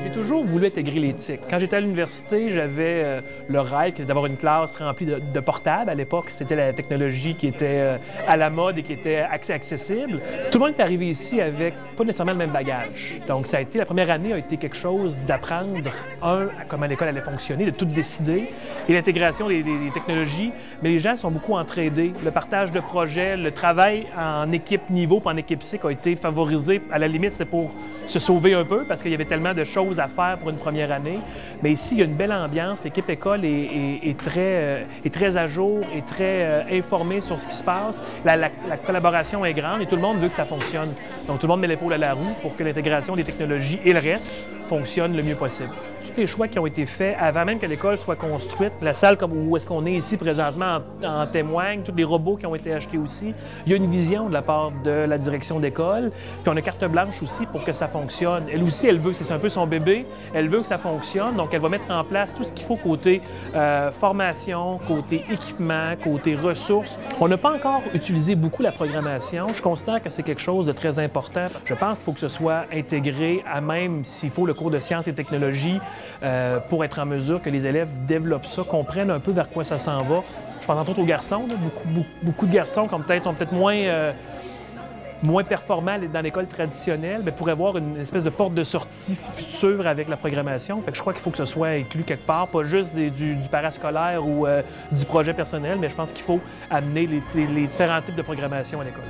J'ai toujours voulu intégrer l'éthique. Quand j'étais à l'université, j'avais le rêve d'avoir une classe remplie de portables. À l'époque, c'était la technologie qui était à la mode et qui était accessible. Tout le monde est arrivé ici avec pas nécessairement le même bagage. Donc, la première année a été quelque chose d'apprendre, comment l'école allait fonctionner, de tout décider, et l'intégration des technologies. Mais les gens sont beaucoup entraidés. Le partage de projets, le travail en équipe niveau et en équipe cycle a été favorisé. À la limite, c'était pour se sauver un peu parce qu'il y avait tellement de choses à faire pour une première année. Mais ici, il y a une belle ambiance. L'équipe école est très à jour, est très informée sur ce qui se passe. La collaboration est grande et tout le monde veut que ça fonctionne. Donc, tout le monde met l'épaule à la roue pour que l'intégration des technologies et le reste fonctionne le mieux possible. Tous les choix qui ont été faits avant même que l'école soit construite, la salle où est-ce qu'on est ici présentement en témoigne, tous les robots qui ont été achetés aussi. Il y a une vision de la part de la direction d'école. Puis on a carte blanche aussi pour que ça fonctionne. Elle aussi, elle veut, c'est un peu son bébé, elle veut que ça fonctionne. Donc elle va mettre en place tout ce qu'il faut côté formation, côté équipement, côté ressources. On n'a pas encore utilisé beaucoup la programmation. Je considère que c'est quelque chose de très important. Je pense qu'il faut que ce soit intégré à même, s'il faut, le cours de sciences et technologies pour être en mesure que les élèves développent ça, comprennent un peu vers quoi ça s'en va. Je pense entre autres aux garçons, là, beaucoup de garçons qui sont peut-être moins performants dans l'école traditionnelle, mais pourraient avoir une espèce de porte de sortie future avec la programmation. Fait que je crois qu'il faut que ce soit inclus quelque part, pas juste du parascolaire ou du projet personnel, mais je pense qu'il faut amener les différents types de programmation à l'école.